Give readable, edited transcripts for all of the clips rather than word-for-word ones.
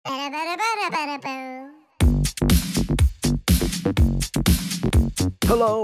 Hello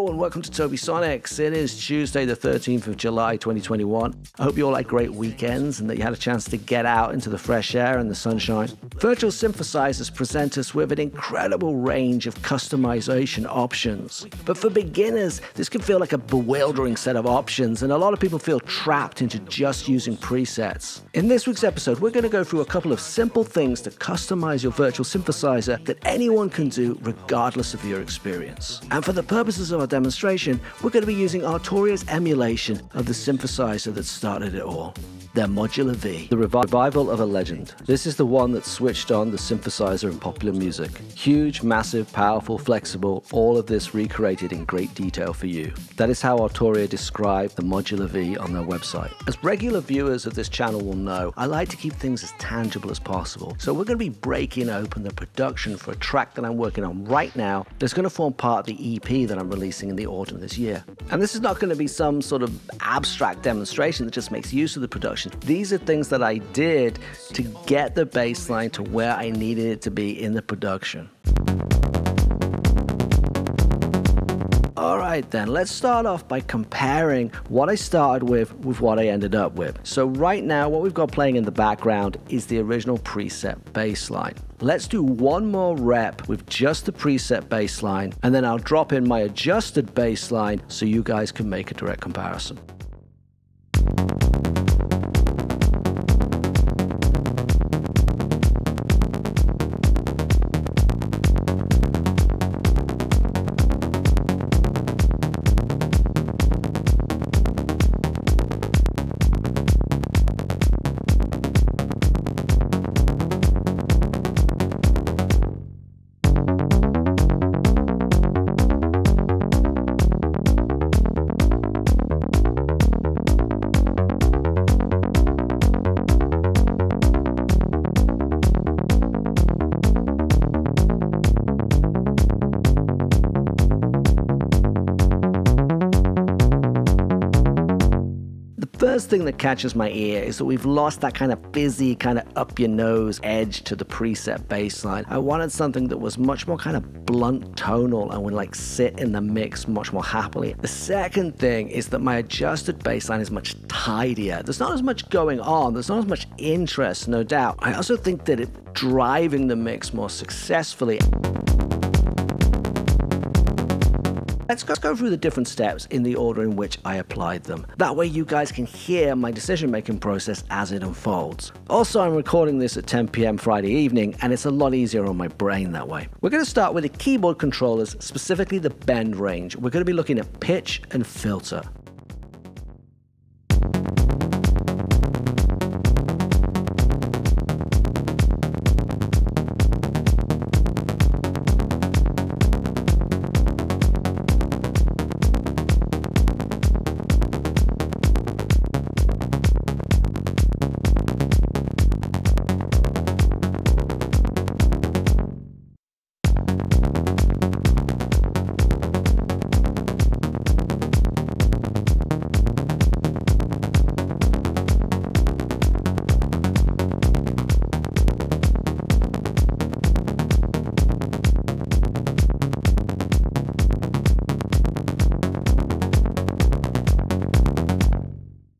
and welcome to Tobisonics. It is Tuesday the 13th of July 2021. I hope you all had great weekends and that you had a chance to get out into the fresh air and the sunshine. Virtual synthesizers present us with an incredible range of customization options. But for beginners, this can feel like a bewildering set of options, and a lot of people feel trapped into just using presets. In this week's episode, we're going to go through a couple of simple things to customize your virtual synthesizer that anyone can do regardless of your experience. And for the purposes of our demonstration, we're going to be using Arturia's emulation of the synthesizer that started it all, their Modular V. The revival of a legend. This is the one that switched on the synthesizer in popular music. Huge, massive, powerful, flexible, all of this recreated in great detail for you. That is how Arturia described the Modular V on their website. As regular viewers of this channel will know, I like to keep things as tangible as possible. So we're going to be breaking open the production for a track that I'm working on right now that's going to form part of the EP that I'm releasing in the autumn this year. And this is not going to be some sort of abstract demonstration that just makes use of the production. These are things that I did to get the bass line to where I needed it to be in the production. Alright then, let's start off by comparing what I started with what I ended up with. So right now, what we've got playing in the background is the original preset bass line. Let's do one more rep with just the preset bass line, and then I'll drop in my adjusted bass line so you guys can make a direct comparison. First thing that catches my ear is that we've lost that kind of busy, kind of up your nose edge to the preset bass line. I wanted something that was much more kind of blunt tonal and would like sit in the mix much more happily. The second thing is that my adjusted bass line is much tidier. There's not as much going on, there's not as much interest, no doubt. I also think that it's driving the mix more successfully. Let's go through the different steps in the order in which I applied them. That way you guys can hear my decision-making process as it unfolds. Also, I'm recording this at 10 p.m. Friday evening, and it's a lot easier on my brain that way. We're going to start with the keyboard controllers, specifically the bend range. We're going to be looking at pitch and filter.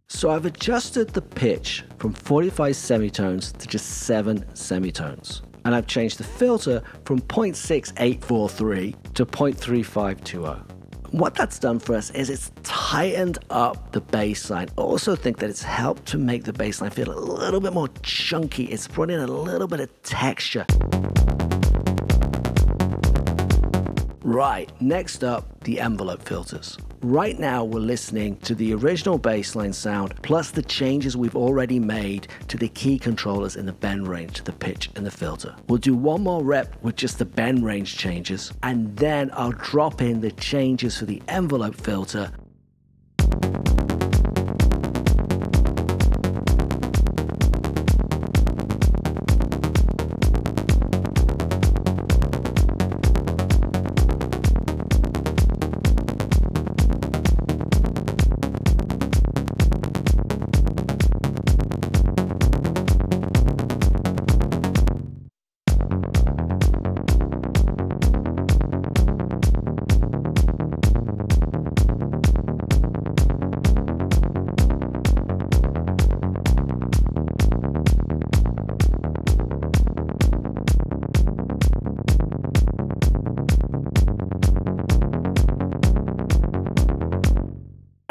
So I've adjusted the pitch from 45 semitones to just 7 semitones. And I've changed the filter from 0.6843 to 0.3520. What that's done for us is it's tightened up the bass line. I also think that it's helped to make the bass line feel a little bit more chunky. It's brought in a little bit of texture. Right, next up, the envelope filters. Right now we're listening to the original bassline sound plus the changes we've already made to the key controllers in the bend range, the pitch and the filter. We'll do one more rep with just the bend range changes, and then I'll drop in the changes for the envelope filter.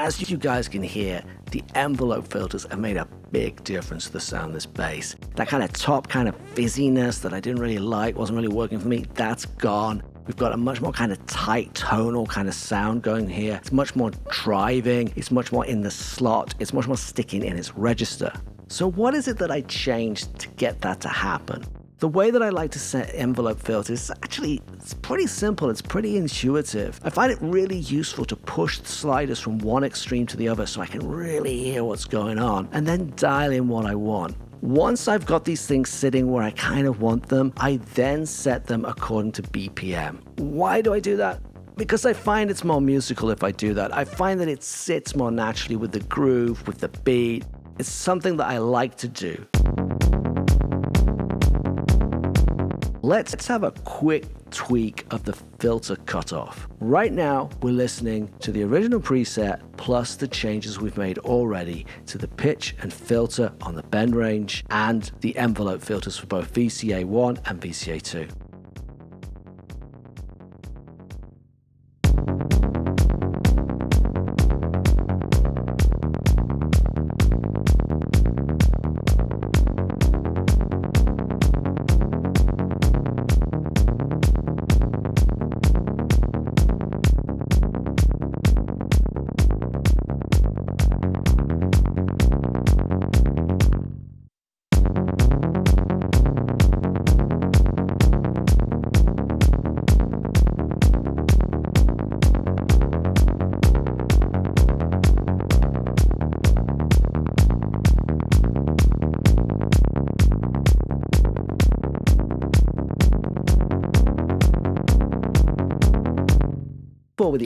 As you guys can hear, the envelope filters have made a big difference to the sound of this bass. That kind of top kind of fizziness that I didn't really like, wasn't really working for me, that's gone. We've got a much more kind of tight tonal kind of sound going here. It's much more driving, it's much more in the slot, it's much more sticking in its register. So what is it that I changed to get that to happen? The way that I like to set envelope filters, it's pretty simple, it's pretty intuitive. I find it really useful to push the sliders from one extreme to the other so I can really hear what's going on and then dial in what I want. Once I've got these things sitting where I kind of want them, I then set them according to BPM. Why do I do that? Because I find it's more musical if I do that. I find that it sits more naturally with the groove, with the beat. It's something that I like to do. Let's have a quick tweak of the filter cutoff. Right now, we're listening to the original preset plus the changes we've made already to the pitch and filter on the bend range and the envelope filters for both VCA1 and VCA2.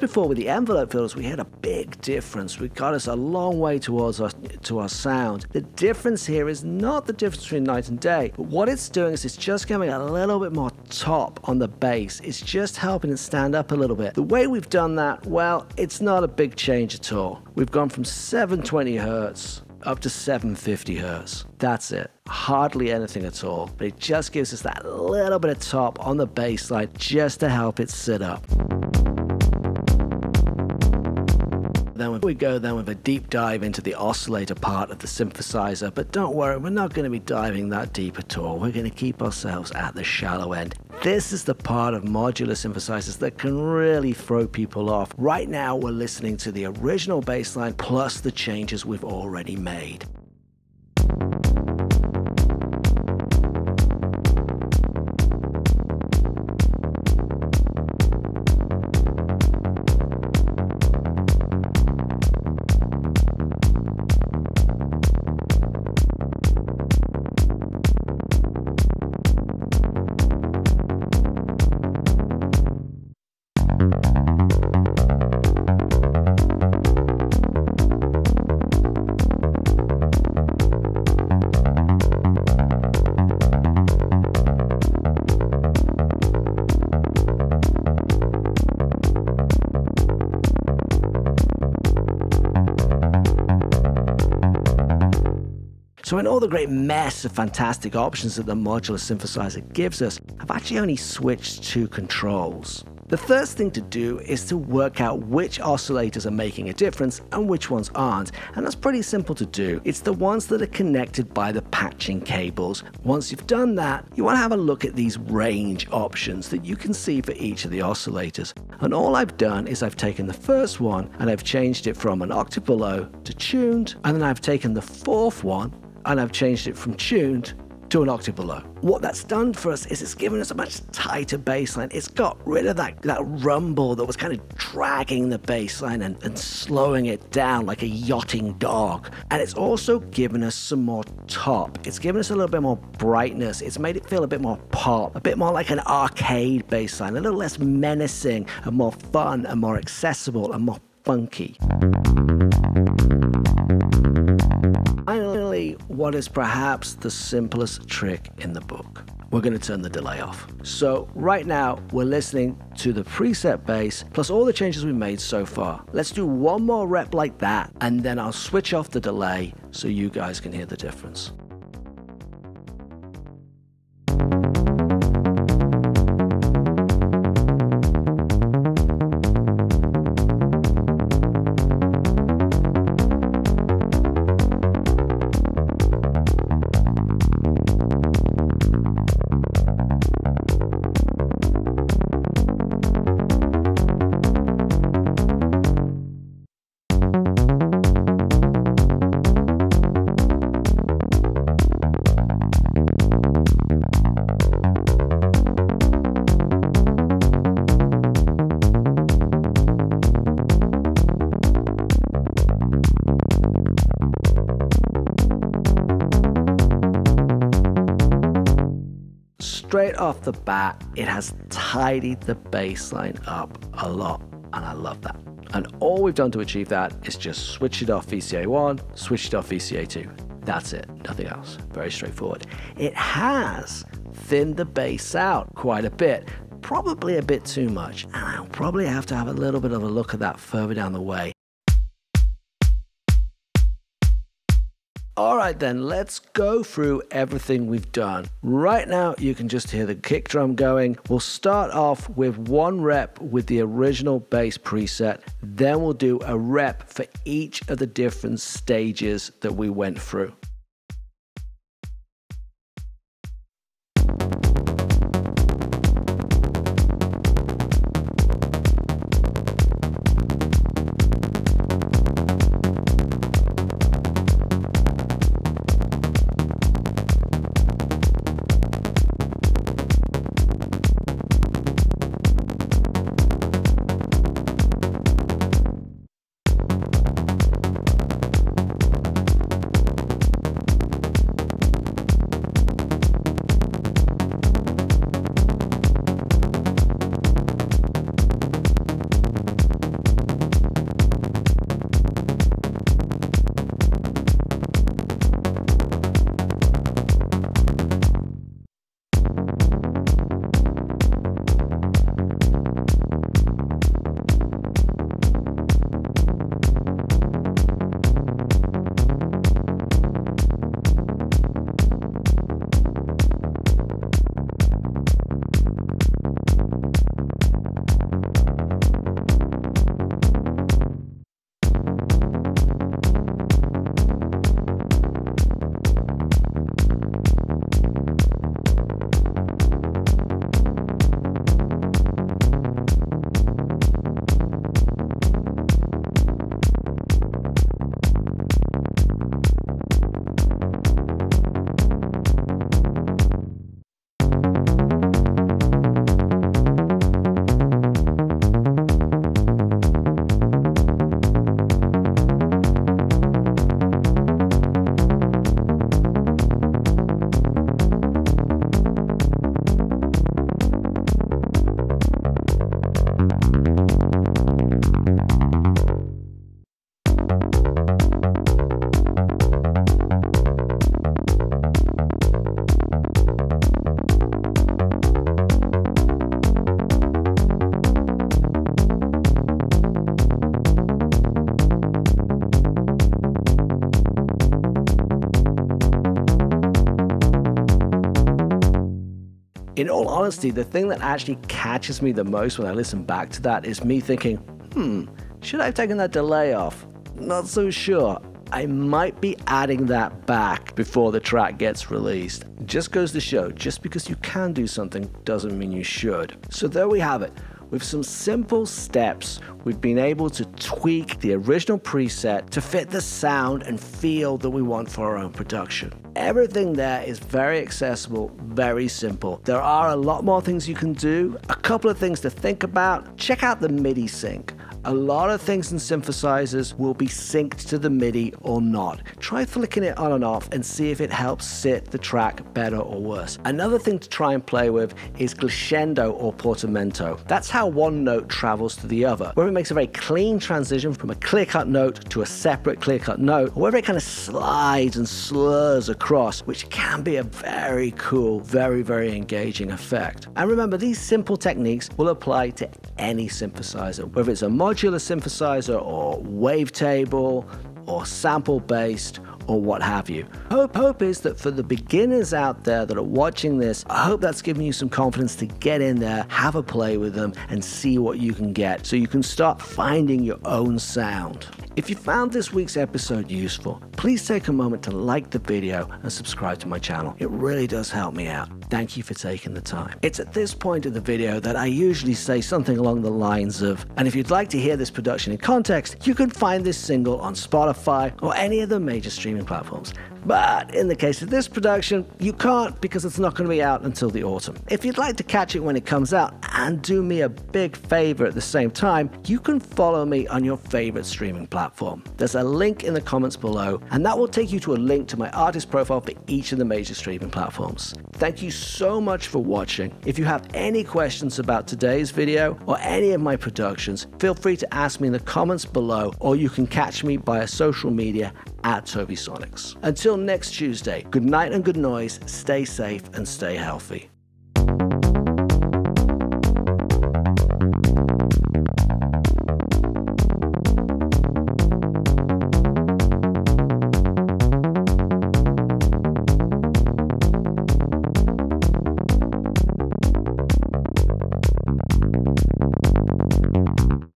Before with the envelope filters, we had a big difference. We got us a long way towards our sound. The difference here is not the difference between night and day, but what it's doing is it's just giving a little bit more top on the bass. It's just helping it stand up a little bit. The way we've done that, well, it's not a big change at all. We've gone from 720 Hertz up to 750 Hertz. That's it. Hardly anything at all, but it just gives us that little bit of top on the bass line just to help it sit up. Then we go with a deep dive into the oscillator part of the synthesizer, but don't worry, we're not going to be diving that deep at all. We're going to keep ourselves at the shallow end. This is the part of modular synthesizers that can really throw people off. Right now, we're listening to the original bass line plus the changes we've already made. So in all the great mess of fantastic options that the modular synthesizer gives us, I've actually only switched 2 controls. The first thing to do is to work out which oscillators are making a difference and which ones aren't, and that's pretty simple to do. It's the ones that are connected by the patching cables. Once you've done that, you want to have a look at these range options that you can see for each of the oscillators. And all I've done is I've taken the first one and I've changed it from an octave below to tuned, and then I've taken the fourth one and I've changed it from tuned to an octave below. What that's done for us is it's given us a much tighter bass line. It's got rid of that rumble that was kind of dragging the bass line and slowing it down like a yachting dog. And it's also given us some more top. It's given us a little bit more brightness. It's made it feel a bit more pop, a bit more like an arcade bass line, a little less menacing and more fun and more accessible and more funky. Finally, what is perhaps the simplest trick in the book? We're going to turn the delay off. So right now, we're listening to the preset bass plus all the changes we've made so far. Let's do one more rep like that, and then I'll switch off the delay so you guys can hear the difference. straight off the bat, it has tidied the bass line up a lot, and I love that. And all we've done to achieve that is just switch it off VCA1, switch it off VCA2. That's it, nothing else. Very straightforward. It has thinned the bass out quite a bit, probably a bit too much, and I'll probably have to have a little bit of a look at that further down the way. All right then, let's go through everything we've done. Right now, you can just hear the kick drum going. We'll start off with 1 rep with the original bass preset. Then we'll do a rep for each of the different stages that we went through. In all honesty, the thing that actually catches me the most when I listen back to that is me thinking, should I have taken that delay off? Not so sure. I might be adding that back before the track gets released. Just goes to show, just because you can do something doesn't mean you should. So there we have it. With some simple steps, we've been able to tweak the original preset to fit the sound and feel that we want for our own production. Everything there is very accessible, very simple. There are a lot more things you can do. A couple of things to think about. Check out the MIDI sync. A lot of things in synthesizers will be synced to the MIDI or not. Try flicking it on and off and see if it helps sit the track better or worse. Another thing to try and play with is glissando or portamento. That's how one note travels to the other. Whether it makes a very clean transition from a clear-cut note to a separate clear-cut note, or whether it kind of slides and slurs across, which can be a very cool, very, very engaging effect. And remember, these simple techniques will apply to any synthesizer, whether it's a modular synthesizer or wavetable or sample-based or what have you. Hope is that for the beginners out there that are watching this, I hope that's giving you some confidence to get in there, have a play with them, and see what you can get so you can start finding your own sound. If you found this week's episode useful, please take a moment to like the video and subscribe to my channel. It really does help me out. Thank you for taking the time. It's at this point in the video that I usually say something along the lines of, and if you'd like to hear this production in context, you can find this single on Spotify or any of the major streaming platforms. But in the case of this production, you can't because it's not going to be out until the autumn. If you'd like to catch it when it comes out and do me a big favor at the same time, you can follow me on your favorite streaming platform. There's a link in the comments below, and that will take you to a link to my artist profile for each of the major streaming platforms. Thank you so much for watching. If you have any questions about today's video or any of my productions, feel free to ask me in the comments below, or you can catch me via social media at Tobisonics. Until next Tuesday, good night and good noise, stay safe and stay healthy.